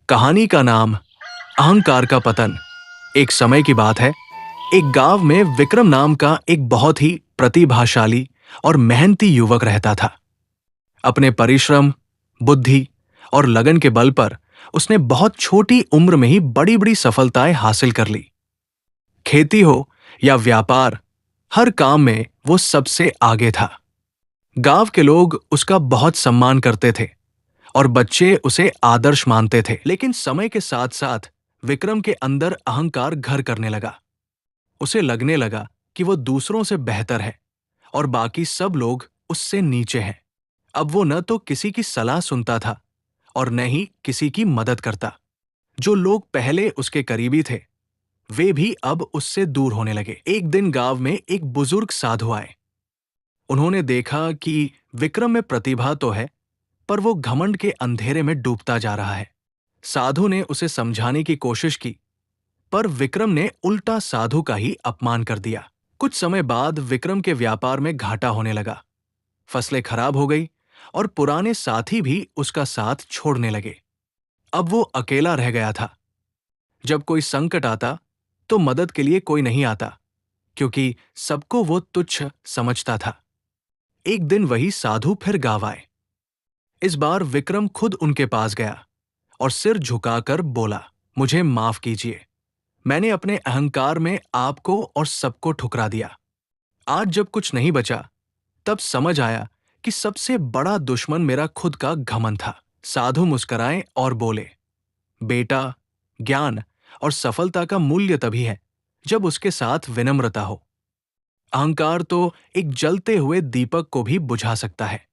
कहानी का नाम अहंकार का पतन। एक समय की बात है। एक गांव में विक्रम नाम का एक बहुत ही प्रतिभाशाली और मेहनती युवक रहता था। अपने परिश्रम, बुद्धि और लगन के बल पर उसने बहुत छोटी उम्र में ही बड़ी बड़ी सफलताएं हासिल कर ली। खेती हो या व्यापार, हर काम में वो सबसे आगे था। गांव के लोग उसका बहुत सम्मान करते थे और बच्चे उसे आदर्श मानते थे। लेकिन समय के साथ साथ विक्रम के अंदर अहंकार घर करने लगा। उसे लगने लगा कि वो दूसरों से बेहतर है और बाकी सब लोग उससे नीचे हैं। अब वो न तो किसी की सलाह सुनता था और न ही किसी की मदद करता। जो लोग पहले उसके करीबी थे, वे भी अब उससे दूर होने लगे। एक दिन गांव में एक बुजुर्ग साधु आए। उन्होंने देखा कि विक्रम में प्रतिभा तो है, पर वो घमंड के अंधेरे में डूबता जा रहा है। साधु ने उसे समझाने की कोशिश की, पर विक्रम ने उल्टा साधु का ही अपमान कर दिया। कुछ समय बाद विक्रम के व्यापार में घाटा होने लगा। फसलें खराब हो गई और पुराने साथी भी उसका साथ छोड़ने लगे। अब वो अकेला रह गया था। जब कोई संकट आता तो मदद के लिए कोई नहीं आता, क्योंकि सबको वो तुच्छ समझता था। एक दिन वही साधु फिर गाँव आए। इस बार विक्रम खुद उनके पास गया और सिर झुकाकर बोला, मुझे माफ कीजिए, मैंने अपने अहंकार में आपको और सबको ठुकरा दिया। आज जब कुछ नहीं बचा, तब समझ आया कि सबसे बड़ा दुश्मन मेरा खुद का घमंड था। साधु मुस्कुराए और बोले, बेटा, ज्ञान और सफलता का मूल्य तभी है जब उसके साथ विनम्रता हो। अहंकार तो एक जलते हुए दीपक को भी बुझा सकता है।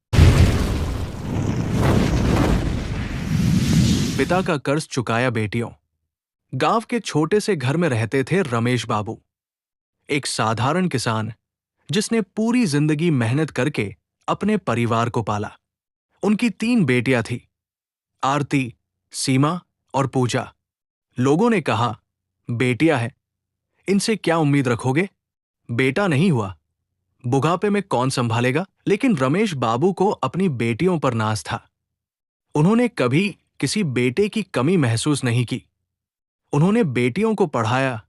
पिता का कर्ज चुकाया बेटियों। गांव के छोटे से घर में रहते थे रमेश बाबू, एक साधारण किसान जिसने पूरी जिंदगी मेहनत करके अपने परिवार को पाला। उनकी 3 बेटियां थी, आरती, सीमा और पूजा। लोगों ने कहा, बेटियां हैं, इनसे क्या उम्मीद रखोगे? बेटा नहीं हुआ, बुढ़ापे में कौन संभालेगा? लेकिन रमेश बाबू को अपनी बेटियों पर नाज था। उन्होंने कभी किसी बेटे की कमी महसूस नहीं की। उन्होंने बेटियों को पढ़ाया,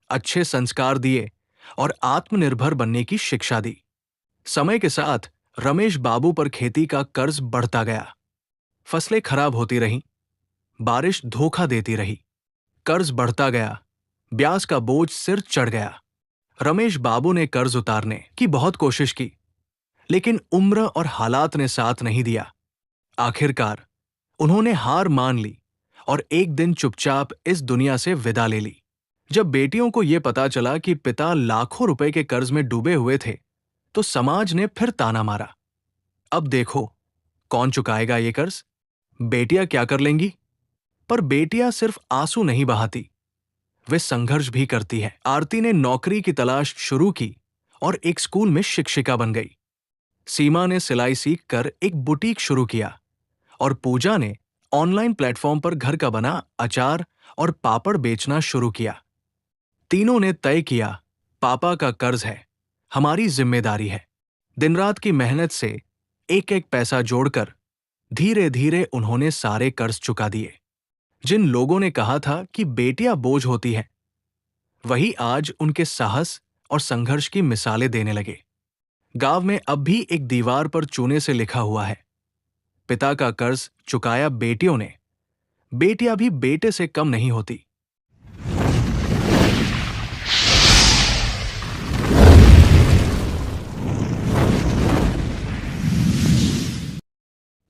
अच्छे संस्कार दिए और आत्मनिर्भर बनने की शिक्षा दी। समय के साथ रमेश बाबू पर खेती का कर्ज बढ़ता गया। फसलें खराब होती रहीं, बारिश धोखा देती रही, कर्ज बढ़ता गया, ब्याज का बोझ सिर चढ़ गया। रमेश बाबू ने कर्ज उतारने की बहुत कोशिश की, लेकिन उम्र और हालात ने साथ नहीं दिया। आखिरकार उन्होंने हार मान ली और एक दिन चुपचाप इस दुनिया से विदा ले ली। जब बेटियों को यह पता चला कि पिता लाखों रुपए के कर्ज में डूबे हुए थे, तो समाज ने फिर ताना मारा। अब देखो, कौन चुकाएगा ये कर्ज? बेटियां क्या कर लेंगी? पर बेटियां सिर्फ आंसू नहीं बहाती, वे संघर्ष भी करती हैं। आरती ने नौकरी की तलाश शुरू की और एक स्कूल में शिक्षिका बन गई। सीमा ने सिलाई सीखकर एक बुटीक शुरू किया और पूजा ने ऑनलाइन प्लेटफॉर्म पर घर का बना अचार और पापड़ बेचना शुरू किया। तीनों ने तय किया, पापा का कर्ज है, हमारी जिम्मेदारी है। दिन रात की मेहनत से एक एक पैसा जोड़कर धीरे धीरे उन्होंने सारे कर्ज चुका दिए। जिन लोगों ने कहा था कि बेटियां बोझ होती हैं, वही आज उनके साहस और संघर्ष की मिसालें देने लगे। गांव में अब भी एक दीवार पर चूने से लिखा हुआ है, पिता का कर्ज चुकाया बेटियों ने, बेटियां भी बेटे से कम नहीं होती।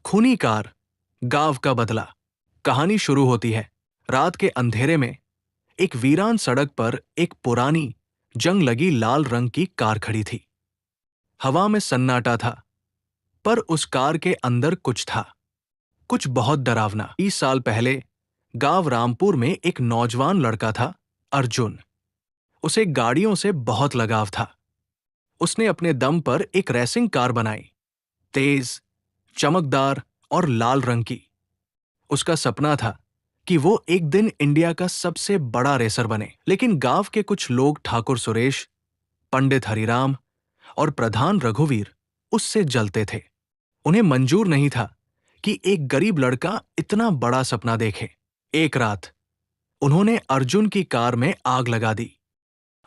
खूनी कार, गांव का बदला। कहानी शुरू होती है रात के अंधेरे में। एक वीरान सड़क पर एक पुरानी, जंग लगी लाल रंग की कार खड़ी थी। हवा में सन्नाटा था, पर उस कार के अंदर कुछ था, कुछ बहुत डरावना। 20 साल पहले गांव रामपुर में एक नौजवान लड़का था, अर्जुन। उसे गाड़ियों से बहुत लगाव था। उसने अपने दम पर एक रेसिंग कार बनाई, तेज, चमकदार और लाल रंग की। उसका सपना था कि वो एक दिन इंडिया का सबसे बड़ा रेसर बने। लेकिन गांव के कुछ लोग, ठाकुर सुरेश, पंडित हरिराम और प्रधान रघुवीर, उससे जलते थे। उन्हें मंजूर नहीं था कि एक गरीब लड़का इतना बड़ा सपना देखे। एक रात उन्होंने अर्जुन की कार में आग लगा दी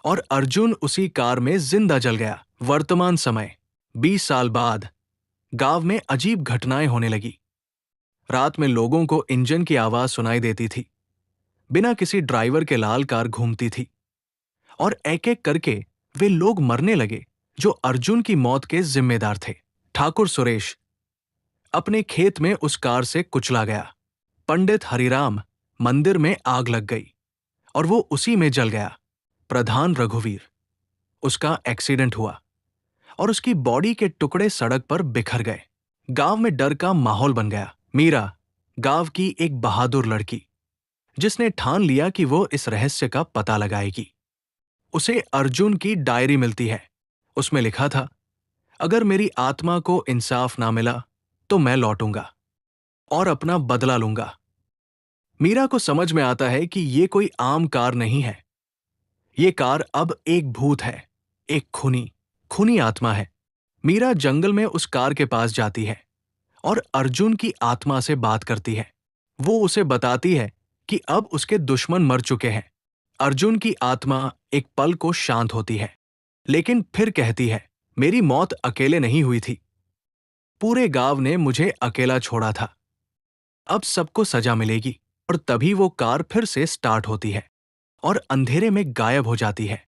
और अर्जुन उसी कार में जिंदा जल गया। वर्तमान समय 20 साल बाद गांव में अजीब घटनाएं होने लगी। रात में लोगों को इंजन की आवाज सुनाई देती थी। बिना किसी ड्राइवर के लाल कार घूमती थी और एक एक करके वे लोग मरने लगे जो अर्जुन की मौत के जिम्मेदार थे। ठाकुर सुरेश अपने खेत में उस कार से कुचला गया। पंडित हरिराम मंदिर में आग लग गई और वो उसी में जल गया। प्रधान रघुवीर, उसका एक्सीडेंट हुआ और उसकी बॉडी के टुकड़े सड़क पर बिखर गए। गांव में डर का माहौल बन गया। मीरा, गांव की एक बहादुर लड़की जिसने ठान लिया कि वो इस रहस्य का पता लगाएगी। उसे अर्जुन की डायरी मिलती है। उसमें लिखा था, अगर मेरी आत्मा को इंसाफ ना मिला तो मैं लौटूंगा और अपना बदला लूंगा। मीरा को समझ में आता है कि ये कोई आम कार नहीं है। ये कार अब एक भूत है, एक खूनी आत्मा है। मीरा जंगल में उस कार के पास जाती है और अर्जुन की आत्मा से बात करती है। वो उसे बताती है कि अब उसके दुश्मन मर चुके हैं। अर्जुन की आत्मा एक पल को शांत होती है, लेकिन फिर कहती है, मेरी मौत अकेले नहीं हुई थी। पूरे गांव ने मुझे अकेला छोड़ा था। अब सबको सजा मिलेगी। और तभी वो कार फिर से स्टार्ट होती है और अंधेरे में गायब हो जाती है।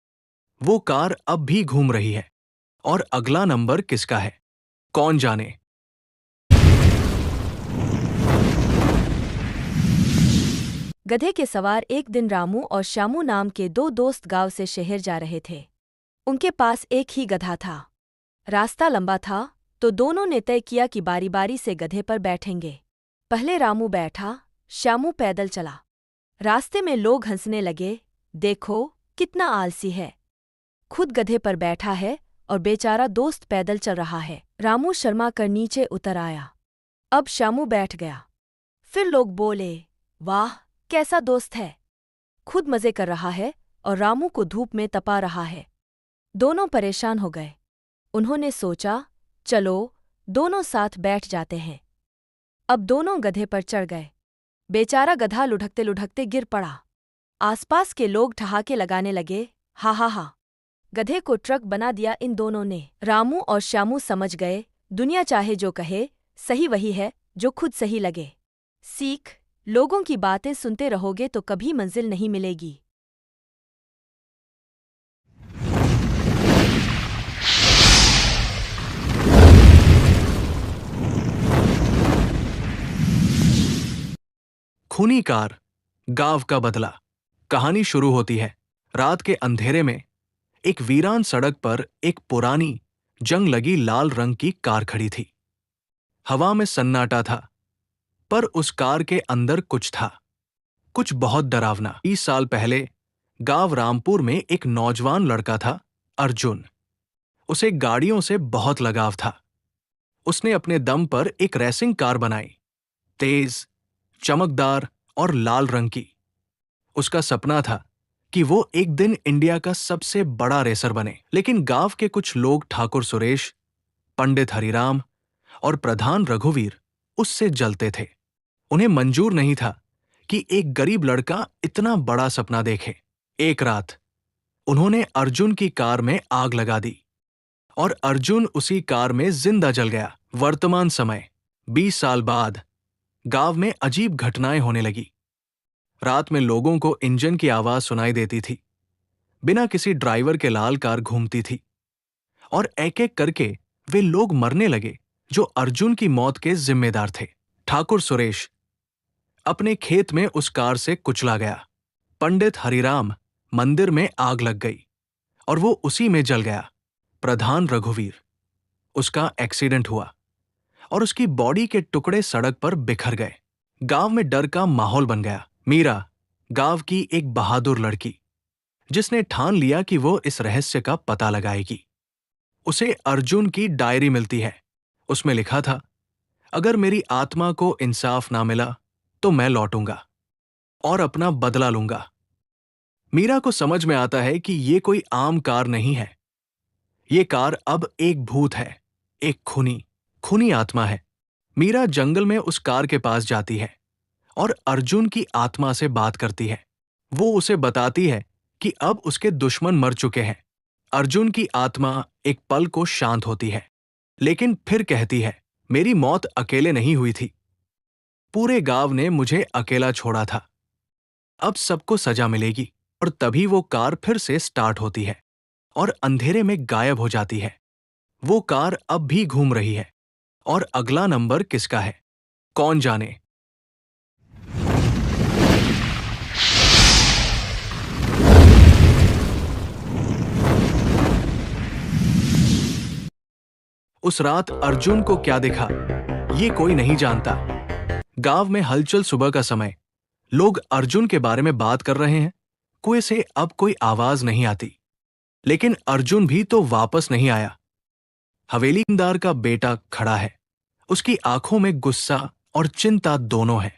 वो कार अब भी घूम रही है और अगला नंबर किसका है, कौन जाने। गधे के सवार एक दिन रामू और श्यामू नाम के दो दोस्त गांव से शहर जा रहे थे। उनके पास एक ही गधा था। रास्ता लंबा था तो दोनों ने तय किया कि बारी बारी से गधे पर बैठेंगे। पहले रामू बैठा, श्यामू पैदल चला। रास्ते में लोग हंसने लगे, देखो कितना आलसी है, खुद गधे पर बैठा है और बेचारा दोस्त पैदल चल रहा है। रामू शर्मा कर नीचे उतर आया। अब श्यामू बैठ गया। फिर लोग बोले, वाह कैसा दोस्त है, खुद मजे कर रहा है और रामू को धूप में तपा रहा है। दोनों परेशान हो गए। उन्होंने सोचा, चलो दोनों साथ बैठ जाते हैं। अब दोनों गधे पर चढ़ गए। बेचारा गधा लुढ़कते लुढ़कते गिर पड़ा। आसपास के लोग ठहाके लगाने लगे, हा हा हा, गधे को ट्रक बना दिया इन दोनों ने। रामू और श्यामू समझ गए, दुनिया चाहे जो कहे, सही वही है जो खुद सही लगे। सीख, लोगों की बातें सुनते रहोगे तो कभी मंजिल नहीं मिलेगी। खूनी कार, गांव का बदला। कहानी शुरू होती है। रात के अंधेरे में एक वीरान सड़क पर एक पुरानी जंग लगी लाल रंग की कार खड़ी थी। हवा में सन्नाटा था, पर उस कार के अंदर कुछ था, कुछ बहुत डरावना। 20 साल पहले गांव रामपुर में एक नौजवान लड़का था, अर्जुन। उसे गाड़ियों से बहुत लगाव था। उसने अपने दम पर एक रेसिंग कार बनाई, तेज, चमकदार और लाल रंग की। उसका सपना था कि वो एक दिन इंडिया का सबसे बड़ा रेसर बने। लेकिन गांव के कुछ लोग ठाकुर सुरेश, पंडित हरिराम और प्रधान रघुवीर उससे जलते थे। उन्हें मंजूर नहीं था कि एक गरीब लड़का इतना बड़ा सपना देखे। एक रात उन्होंने अर्जुन की कार में आग लगा दी और अर्जुन उसी कार में जिंदा जल गया। वर्तमान समय 20 साल बाद गांव में अजीब घटनाएं होने लगी। रात में लोगों को इंजन की आवाज सुनाई देती थी। बिना किसी ड्राइवर के लाल कार घूमती थी और एक एक करके वे लोग मरने लगे जो अर्जुन की मौत के जिम्मेदार थे। ठाकुर सुरेश अपने खेत में उस कार से कुचला गया। पंडित हरिराम मंदिर में आग लग गई और वो उसी में जल गया। प्रधान रघुवीर, उसका एक्सीडेंट हुआ और उसकी बॉडी के टुकड़े सड़क पर बिखर गए। गांव में डर का माहौल बन गया। मीरा, गांव की एक बहादुर लड़की जिसने ठान लिया कि वो इस रहस्य का पता लगाएगी। उसे अर्जुन की डायरी मिलती है। उसमें लिखा था, अगर मेरी आत्मा को इंसाफ ना मिला तो मैं लौटूंगा और अपना बदला लूंगा। मीरा को समझ में आता है कि ये कोई आम कार नहीं है। ये कार अब एक भूत है, एक खूनी आत्मा है। मीरा जंगल में उस कार के पास जाती है और अर्जुन की आत्मा से बात करती है। वो उसे बताती है कि अब उसके दुश्मन मर चुके हैं। अर्जुन की आत्मा एक पल को शांत होती है, लेकिन फिर कहती है, मेरी मौत अकेले नहीं हुई थी। पूरे गांव ने मुझे अकेला छोड़ा था। अब सबको सजा मिलेगी। और तभी वो कार फिर से स्टार्ट होती है और अंधेरे में गायब हो जाती है। वो कार अब भी घूम रही है। और अगला नंबर किसका है, कौन जाने। उस रात अर्जुन को क्या दिखा, ये कोई नहीं जानता। गांव में हलचल सुबह का समय। लोग अर्जुन के बारे में बात कर रहे हैं। कुएं से अब कोई आवाज नहीं आती। लेकिन अर्जुन भी तो वापस नहीं आया। हवेलीदार का बेटा खड़ा है। उसकी आंखों में गुस्सा और चिंता दोनों है।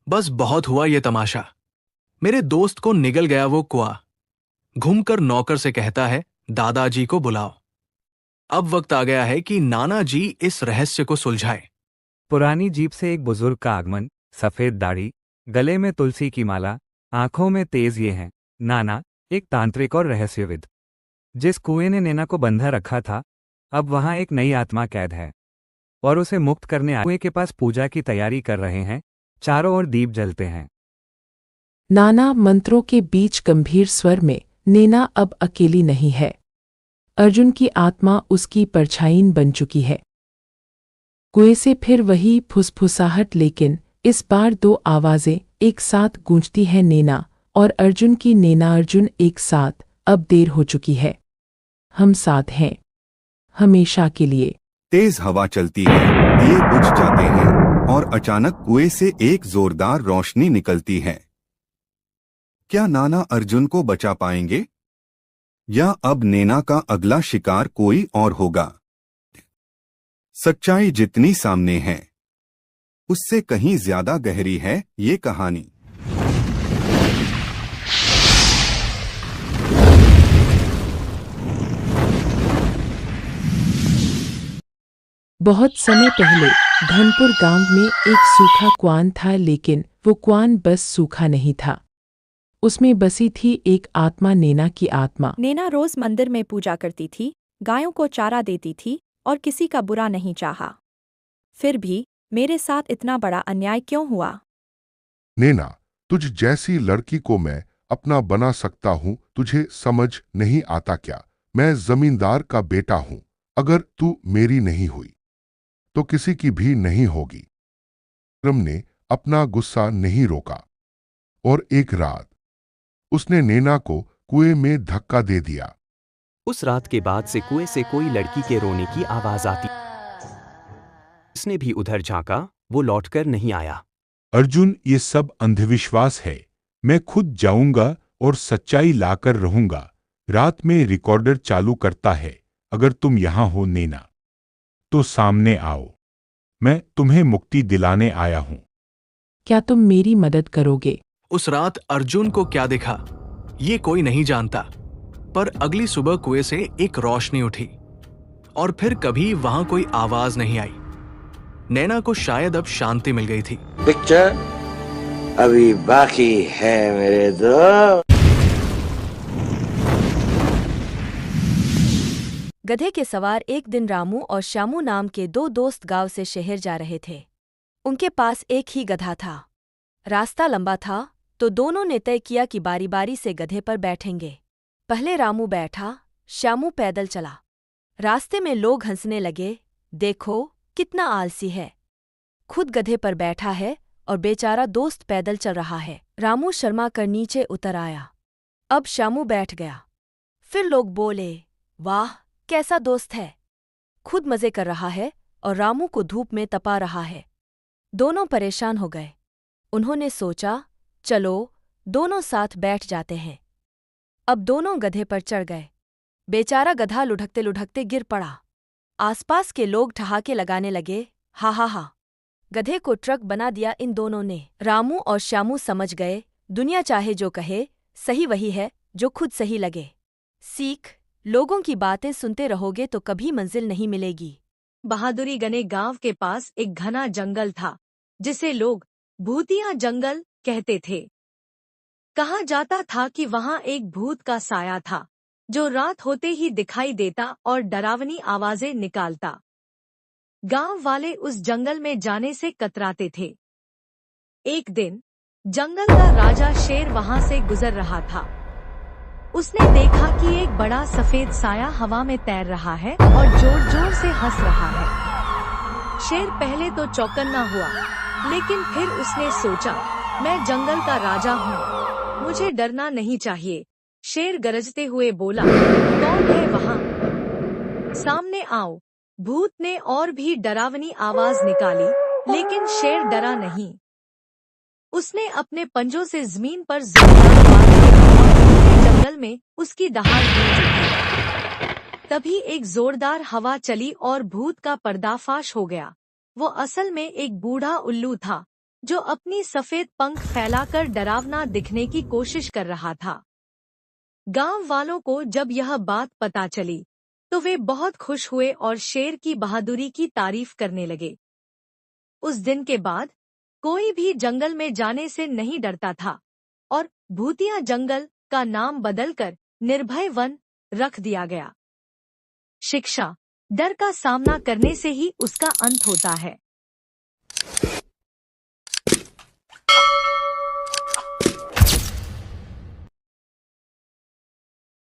बस बहुत हुआ ये तमाशा। मेरे दोस्त को निगल गया वो कुआं। घूमकर नौकर से कहता है, दादाजी को बुलाओ। अब वक्त आ गया है कि नाना जी इस रहस्य को सुलझाएं। पुरानी जीप से एक बुजुर्ग का आगमन, सफेद दाढ़ी, गले में तुलसी की माला, आंखों में तेज। ये हैं नाना, एक तांत्रिक और रहस्यविद। जिस कुएं ने नैना को बंधा रखा था, अब वहां एक नई आत्मा कैद है और उसे मुक्त करने आए कुएं के पास पूजा की तैयारी कर रहे हैं। चारों ओर दीप जलते हैं। नाना मंत्रों के बीच गंभीर स्वर में, नैना अब अकेली नहीं है। अर्जुन की आत्मा उसकी परछाईन बन चुकी है। कुएं से फिर वही फुसफुसाहट, लेकिन इस बार दो आवाजें एक साथ गूंजती हैं, नैना और अर्जुन की। नैना, अर्जुन एक साथ। अब देर हो चुकी है। हम साथ हैं, हमेशा के लिए। तेज हवा चलती है, दिए बुझ जाते हैं और अचानक कुएं से एक जोरदार रोशनी निकलती है। क्या नाना अर्जुन को बचा पाएंगे, या अब नैना का अगला शिकार कोई और होगा? सच्चाई जितनी सामने है, उससे कहीं ज्यादा गहरी है ये कहानी। बहुत समय पहले धनपुर गांव में एक सूखा कुआं था, लेकिन वो कुआं बस सूखा नहीं था। उसमें बसी थी एक आत्मा, नैना की आत्मा। नैना रोज मंदिर में पूजा करती थी, गायों को चारा देती थी और किसी का बुरा नहीं चाहा। फिर भी मेरे साथ इतना बड़ा अन्याय क्यों हुआ? नैना, तुझ जैसी लड़की को मैं अपना बना सकता हूँ, तुझे समझ नहीं आता क्या? मैं जमींदार का बेटा हूँ। अगर तू मेरी नहीं हुई तो किसी की भी नहीं होगी। विक्रम ने अपना गुस्सा नहीं रोका और एक रात उसने नैना को कुएं में धक्का दे दिया। उस रात के बाद से कुएं से कोई लड़की के रोने की आवाज आती। उसने भी उधर झांका, वो लौटकर नहीं आया। अर्जुन, ये सब अंधविश्वास है। मैं खुद जाऊंगा और सच्चाई लाकर रहूंगा। रात में रिकॉर्डर चालू करता है। अगर तुम यहां हो नैना, तो सामने आओ। मैं तुम्हें मुक्ति दिलाने आया हूं। क्या तुम मेरी मदद करोगे? उस रात अर्जुन को क्या दिखा, ये कोई नहीं जानता। पर अगली सुबह कुएं से एक रोशनी उठी और फिर कभी वहां कोई आवाज नहीं आई। नैना को शायद अब शांति मिल गई थी। पिक्चर अभी बाकी है मेरे दोस्त। गधे के सवार एक दिन रामू और श्यामू नाम के दो दोस्त गांव से शहर जा रहे थे। उनके पास एक ही गधा था। रास्ता लंबा था तो दोनों ने तय किया कि बारी बारी से गधे पर बैठेंगे। पहले रामू बैठा, श्यामू पैदल चला। रास्ते में लोग हंसने लगे, देखो कितना आलसी है, खुद गधे पर बैठा है और बेचारा दोस्त पैदल चल रहा है। रामू शर्मा कर नीचे उतर आया। अब श्यामू बैठ गया। फिर लोग बोले, वाह कैसा दोस्त है, खुद मजे कर रहा है और रामू को धूप में तपा रहा है। दोनों परेशान हो गए। उन्होंने सोचा, चलो दोनों साथ बैठ जाते हैं। अब दोनों गधे पर चढ़ गए। बेचारा गधा लुढ़कते लुढ़कते गिर पड़ा। आसपास के लोग ठहाके लगाने लगे, हा हा हा, गधे को ट्रक बना दिया इन दोनों ने। रामू और श्यामू समझ गए, दुनिया चाहे जो कहे, सही वही है जो खुद सही लगे। सीख, लोगों की बातें सुनते रहोगे तो कभी मंजिल नहीं मिलेगी। बहादुरी गने गांव के पास एक घना जंगल था, जिसे लोग भूतिया जंगल कहते थे। कहा जाता था कि वहां एक भूत का साया था जो रात होते ही दिखाई देता और डरावनी आवाजें निकालता। गांव वाले उस जंगल में जाने से कतराते थे। एक दिन जंगल का राजा शेर वहां से गुजर रहा था। उसने देखा कि एक बड़ा सफेद साया हवा में तैर रहा है और जोर जोर से हंस रहा है। शेर पहले तो चौकन्ना हुआ, लेकिन फिर उसने सोचा, मैं जंगल का राजा हूँ, मुझे डरना नहीं चाहिए। शेर गरजते हुए बोला, कौन है वहाँ? सामने आओ। भूत ने और भी डरावनी आवाज निकाली, लेकिन शेर डरा नहीं। उसने अपने पंजों से जमीन पर जोरदार वार किया और पूरे जंगल में उसकी दहाड़ गूंज उठी। तभी एक जोरदार हवा चली और भूत का पर्दाफाश हो गया। वो असल में एक बूढ़ा उल्लू था जो अपनी सफेद पंख फैलाकर डरावना दिखने की कोशिश कर रहा था। गांव वालों को जब यह बात पता चली तो वे बहुत खुश हुए और शेर की बहादुरी की तारीफ करने लगे। उस दिन के बाद कोई भी जंगल में जाने से नहीं डरता था और भूतिया जंगल का नाम बदलकर निर्भय वन रख दिया गया। शिक्षा: डर का सामना करने से ही उसका अंत होता है।